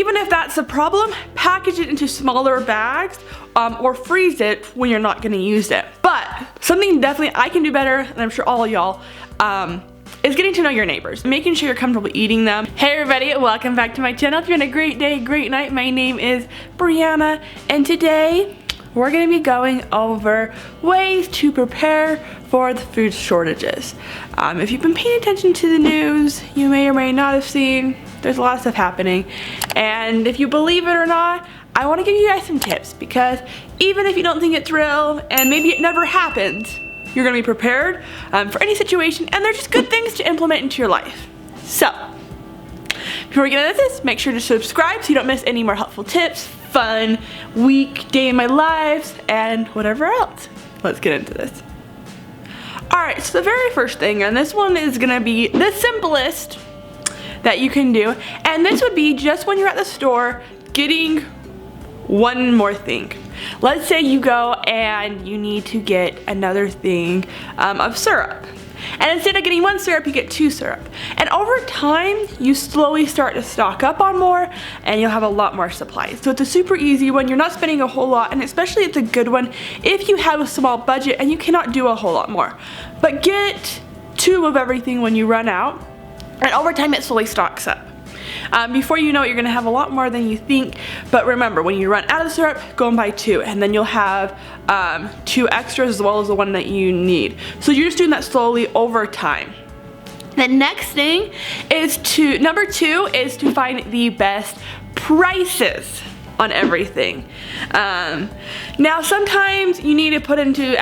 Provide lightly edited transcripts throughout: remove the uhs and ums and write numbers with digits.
even if that's a problem, package it into smaller bags or freeze it when you're not gonna use it. But something definitely I can do better, and I'm sure all of y'all, is getting to know your neighbors, making sure you're comfortable eating them. Hey everybody, welcome back to my channel. If you're having a great day, great night, my name is Brianna, and today we're gonna be going over ways to prepare for the food shortages. If you've been paying attention to the news, you may or may not have seen there's a lot of stuff happening. And if you believe it or not, I wanna give you guys some tips, because even if you don't think it's real, and maybe it never happens, you're gonna be prepared for any situation, and they're just good things to implement into your life. So, before we get into this, make sure to subscribe so you don't miss any more helpful tips, fun week, day in my life, and whatever else. Let's get into this. Alright, so the very first thing, and this one is gonna be the simplest that you can do, and this would be just when you're at the store getting one more thing. Let's say you go and you need to get another thing of syrup. And instead of getting one syrup, you get two syrup. And over time, you slowly start to stock up on more, and you'll have a lot more supplies. So it's a super easy one. You're not spending a whole lot, and especially it's a good one if you have a small budget and you cannot do a whole lot more. But get two of everything when you run out, and over time it slowly stocks up. Before you know it, you're gonna have a lot more than you think, but remember, when you run out of syrup, go and buy two, and then you'll have two extras as well as the one that you need. So you're just doing that slowly over time. The next thing is number two is to find the best prices on everything. Now sometimes you need to put into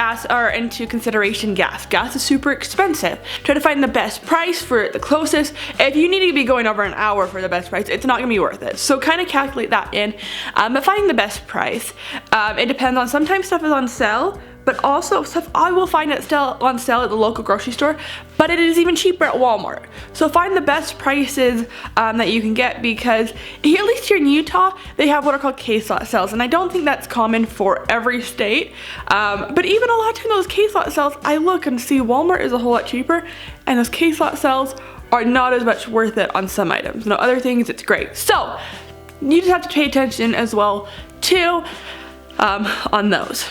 consideration gas. Gas is super expensive. Try to find the best price for the closest. If you need to be going over an hour for the best price, it's not gonna be worth it. So kind of calculate that in, but finding the best price. It depends on, sometimes stuff is on sale, but also stuff I will find it still on sale at the local grocery store, but it is even cheaper at Walmart. So find the best prices that you can get, because here, at least here in Utah, they have what are called case lot sales, and I don't think that's common for every state. But even a lot of times those case lot sales, I look and see Walmart is a whole lot cheaper, and those case lot sales are not as much worth it on some items. Now other things, it's great. So you just have to pay attention as well too on those.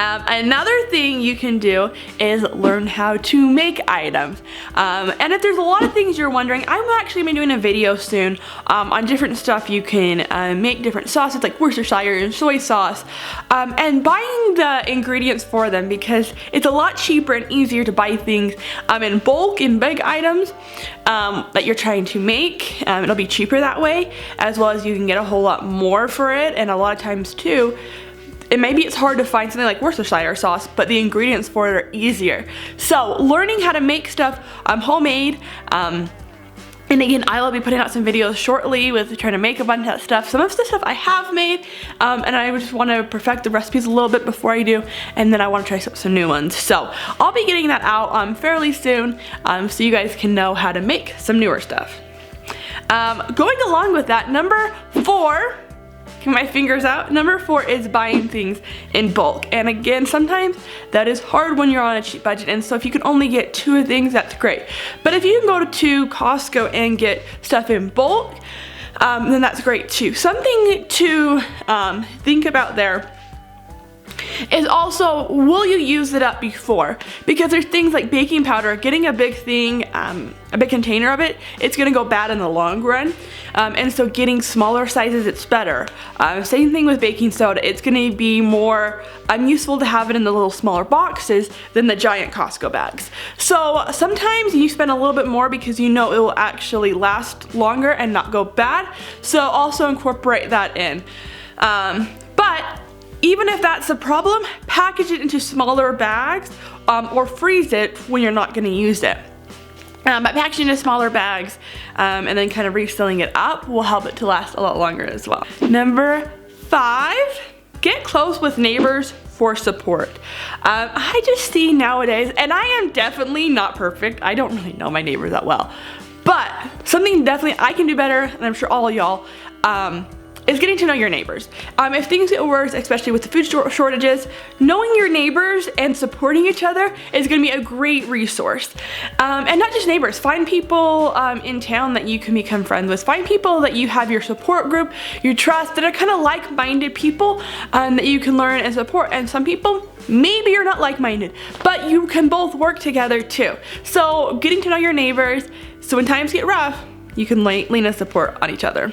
Another thing you can do is learn how to make items. And if there's a lot of things you're wondering, I'm actually going to be doing a video soon on different stuff you can make, different sauces like Worcestershire and soy sauce, and buying the ingredients for them, because it's a lot cheaper and easier to buy things in bulk, in big items that you're trying to make. It'll be cheaper that way, as well as you can get a whole lot more for it, and a lot of times too, maybe it's hard to find something like Worcestershire sauce, but the ingredients for it are easier. So learning how to make stuff homemade, and again, I will be putting out some videos shortly with trying to make a bunch of that stuff. Some of the stuff I have made, and I just want to perfect the recipes a little bit before I do, and then I want to try some new ones. So I'll be getting that out fairly soon, so you guys can know how to make some newer stuff. Going along with that, number 4, get my fingers out. Number 4 is buying things in bulk. And again, sometimes that is hard when you're on a cheap budget, and so if you can only get 2 things, that's great. But if you can go to Costco and get stuff in bulk, then that's great too. Something to think about there is also, will you use it up before? Because there's things like baking powder, getting a big thing, a big container of it, it's gonna go bad in the long run. And so getting smaller sizes, it's better. Same thing with baking soda, it's gonna be more useful to have it in the little smaller boxes than the giant Costco bags. So sometimes you spend a little bit more because you know it will actually last longer and not go bad. So also incorporate that in. But even if that's a problem, package it into smaller bags or freeze it when you're not gonna use it. But packaging into smaller bags and then kind of refilling it up will help it to last a lot longer as well. Number 5, get close with neighbors for support. I just see nowadays, and I am definitely not perfect, I don't really know my neighbors that well, but something definitely I can do better, and I'm sure all of y'all, is getting to know your neighbors. If things get worse, especially with the food shortages, knowing your neighbors and supporting each other is going to be a great resource. And not just neighbors, find people in town that you can become friends with. Find people that you have your support group, you trust, that are kind of like-minded people that you can learn and support. And some people, maybe you're not like-minded, but you can both work together too. So getting to know your neighbors, so when times get rough, you can lean and support on each other.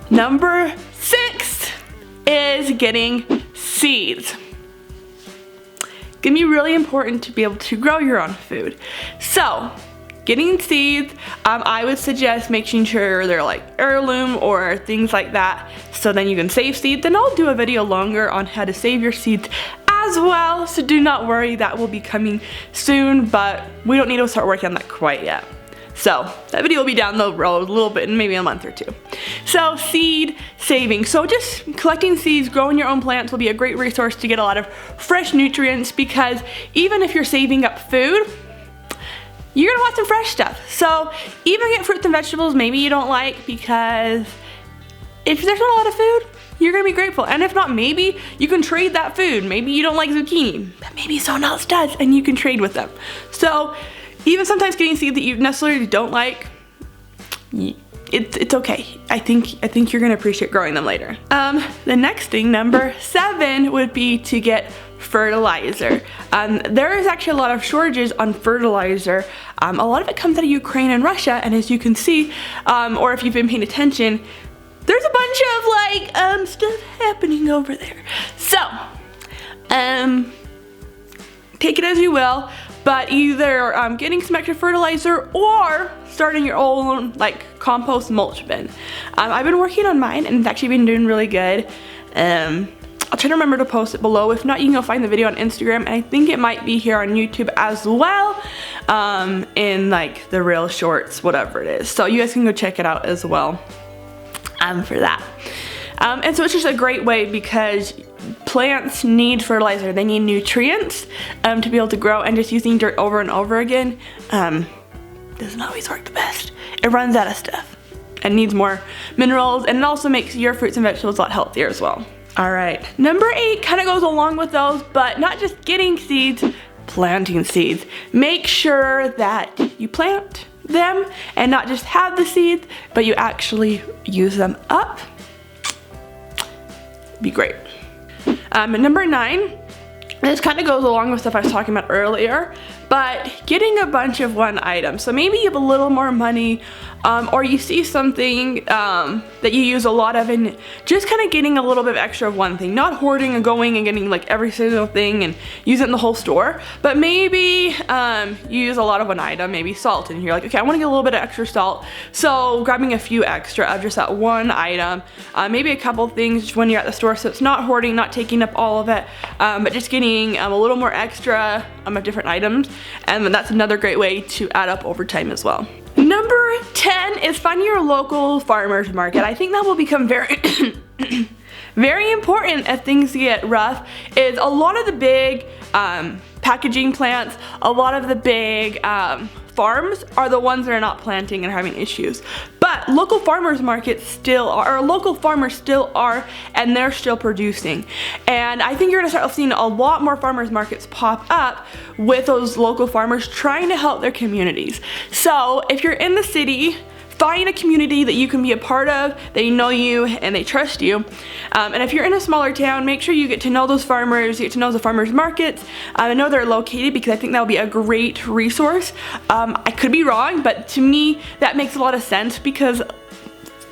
Number 6 is getting seeds. It's gonna be really important to be able to grow your own food. So getting seeds, I would suggest making sure they're like heirloom or things like that, so then you can save seeds. And I'll do a video longer on how to save your seeds as well, so do not worry, that will be coming soon, but we don't need to start working on that quite yet. So that video will be down the road a little bit, in maybe a month or 2. So seed saving. So just collecting seeds, growing your own plants will be a great resource to get a lot of fresh nutrients, because even if you're saving up food, you're gonna want some fresh stuff. So even get fruits and vegetables maybe you don't like, because if there's not a lot of food, you're gonna be grateful. And if not, maybe you can trade that food. Maybe you don't like zucchini, but maybe someone else does, and you can trade with them. So even sometimes getting seeds that you necessarily don't like, it's okay. I think you're gonna appreciate growing them later. The next thing, number 7, would be to get fertilizer. There is actually a lot of shortages on fertilizer. A lot of it comes out of Ukraine and Russia, and as you can see, or if you've been paying attention, there's a bunch of like stuff happening over there. So take it as you will, but either getting some extra fertilizer or starting your own like compost mulch bin. I've been working on mine, and it's actually been doing really good. I'll try to remember to post it below. If not, you can go find the video on Instagram, and I think it might be here on YouTube as well, in like the Reel Shorts, whatever it is. So you guys can go check it out as well for that. And so it's just a great way, because plants need fertilizer. They need nutrients to be able to grow, and just using dirt over and over again doesn't always work the best. It runs out of stuff and needs more minerals, and it also makes your fruits and vegetables a lot healthier as well. All right, number 8 kind of goes along with those, but not just getting seeds, planting seeds. Make sure that you plant them and not just have the seeds, but you actually use them up. Be great. Number 9, this kind of goes along with stuff I was talking about earlier, but getting a bunch of one item. So maybe you have a little more money, or you see something that you use a lot of, and just kind of getting a little bit extra of one thing. Not hoarding and going and getting like every single thing and use it in the whole store, but maybe you use a lot of one item, maybe salt, and you're like, okay, I want to get a little bit of extra salt, so grabbing a few extra of just that one item, maybe a couple things when you're at the store, so it's not hoarding, not taking up all of it, but just getting a little more extra of different items, and then that's another great way to add up over time as well. Number 10 is finding your local farmer's market. I think that will become very very important as things get rough. Is a lot of the big packaging plants, a lot of the big farms are the ones that are not planting and having issues. But local farmers markets still are, or local farmers still are, and they're still producing. And I think you're gonna start seeing a lot more farmers markets pop up with those local farmers trying to help their communities. So if you're in the city, find a community that you can be a part of, they know you and they trust you. And if you're in a smaller town, make sure you get to know those farmers, you get to know the farmers markets. I know they're located, because I think that would be a great resource. I could be wrong, but to me that makes a lot of sense, because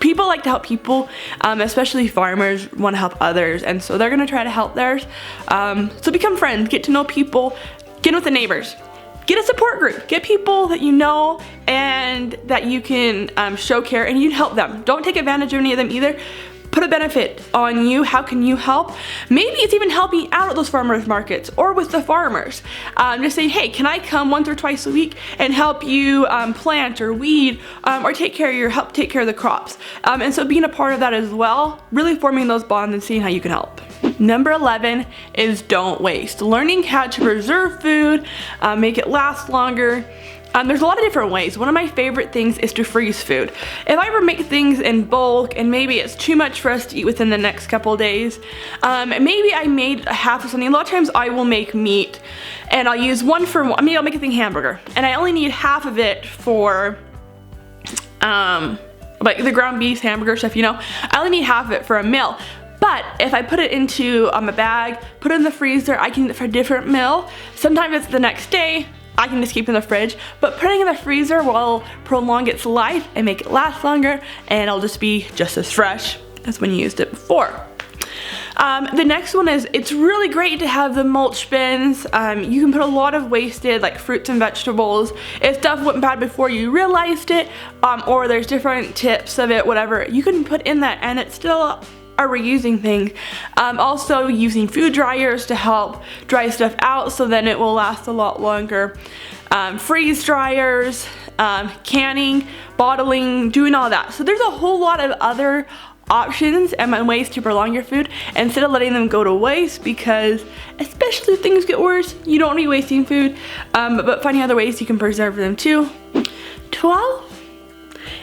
people like to help people, especially farmers want to help others, and so they're gonna try to help theirs. So become friends, get to know people, get in with the neighbors. Get a support group. Get people that you know and that you can show care, and you can help them. Don't take advantage of any of them either. Put a benefit on you. How can you help? Maybe it's even helping out at those farmers markets or with the farmers. Just saying, hey, can I come once or twice a week and help you plant or weed or take care of the crops? And so being a part of that as well, really forming those bonds and seeing how you can help. Number 11 is don't waste. Learning how to preserve food, make it last longer, There's a lot of different ways. One of my favorite things is to freeze food. If I ever make things in bulk and maybe it's too much for us to eat within the next couple of days, maybe I made half of something. A lot of times I will make meat and I'll use one for one. Maybe I'll make a thing hamburger and I only need half of it for like the ground beef hamburger stuff, you know. I only need half of it for a meal. But if I put it into a bag, put it in the freezer, I can eat it for a different meal. Sometimes it's the next day. I can just keep it in the fridge, but putting it in the freezer will prolong its life and make it last longer, and it'll just be just as fresh as when you used it before. The next one is, it's really great to have the mulch bins. You can put a lot of wasted, like fruits and vegetables. If stuff went bad before you realized it, or there's different tips of it, whatever, you can put in that and it's still are reusing things. Also using food dryers to help dry stuff out so then it will last a lot longer. Freeze dryers, canning, bottling, doing all that. So there's a whole lot of other options and ways to prolong your food instead of letting them go to waste, because especially if things get worse, you don't want to be wasting food, but finding other ways you can preserve them too. 12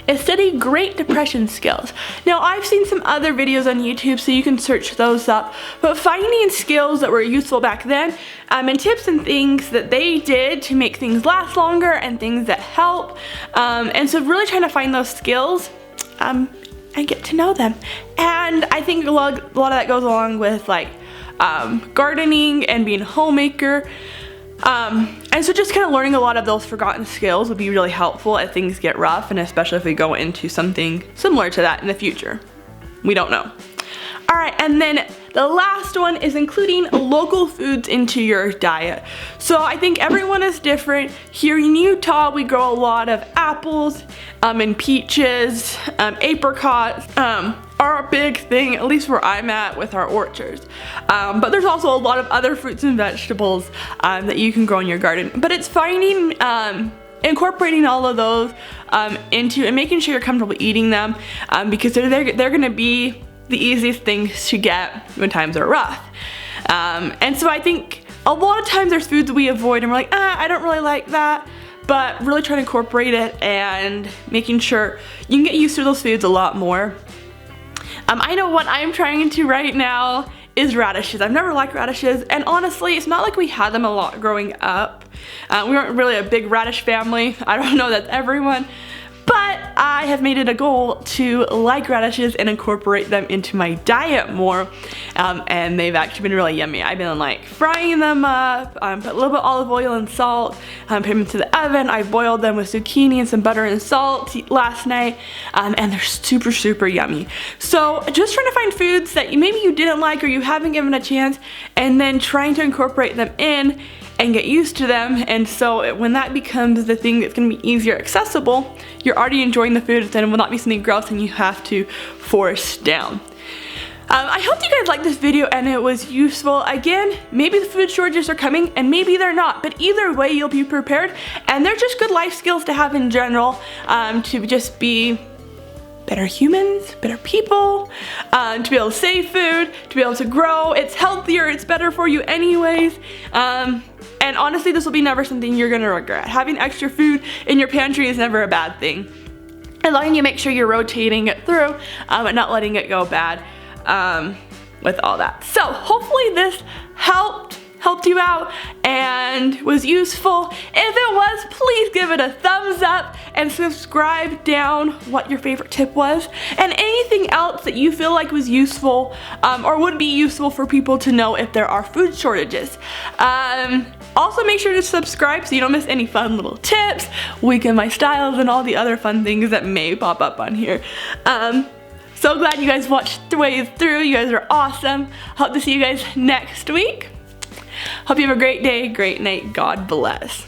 is study Great Depression skills. Now I've seen some other videos on YouTube, so you can search those up, but finding skills that were useful back then, and tips and things that they did to make things last longer and things that help, and so really trying to find those skills and get to know them. And I think a lot of that goes along with like gardening and being a homemaker. And so just kind of learning a lot of those forgotten skills would be really helpful as things get rough, and especially if we go into something similar to that in the future. We don't know. Alright, and then the last one is including local foods into your diet. So I think everyone is different. Here in Utah, we grow a lot of apples and peaches, apricots are a big thing, at least where I'm at with our orchards. But there's also a lot of other fruits and vegetables that you can grow in your garden. But it's finding, incorporating all of those into and making sure you're comfortable eating them, because they're gonna be the easiest things to get when times are rough. And so I think a lot of times there's foods that we avoid and we're like, I don't really like that, but really trying to incorporate it and making sure you can get used to those foods a lot more. I know what I'm trying to right now is radishes. I've never liked radishes, and honestly, it's not like we had them a lot growing up. We weren't really a big radish family. I don't know that's everyone, but I have made it a goal to like radishes and incorporate them into my diet more, and they've actually been really yummy. I've been like frying them up, put a little bit of olive oil and salt, put them into the oven. I boiled them with zucchini and some butter and salt last night, and they're super, super yummy. So just trying to find foods that maybe you didn't like or you haven't given a chance, and then trying to incorporate them in and get used to them, and so when that becomes the thing that's going to be easier accessible, you're already enjoying the food, then it will not be something gross and you have to force down. I hope you guys liked this video and it was useful. Again, maybe the food shortages are coming and maybe they're not, but either way you'll be prepared, and they're just good life skills to have in general, to just be better humans, better people, to be able to save food, to be able to grow. It's healthier, it's better for you anyways. And honestly, this will be never something you're gonna regret. Having extra food in your pantry is never a bad thing, as long as you make sure you're rotating it through and not letting it go bad with all that. So hopefully this helped you out and was useful. If it was, please give it a thumbs up and subscribe down what your favorite tip was, and anything else that you feel like was useful or would be useful for people to know if there are food shortages. Also make sure to subscribe so you don't miss any fun little tips, weekend my styles, and all the other fun things that may pop up on here. So glad you guys watched the way through. You guys are awesome. Hope to see you guys next week. Hope you have a great day, great night. God bless.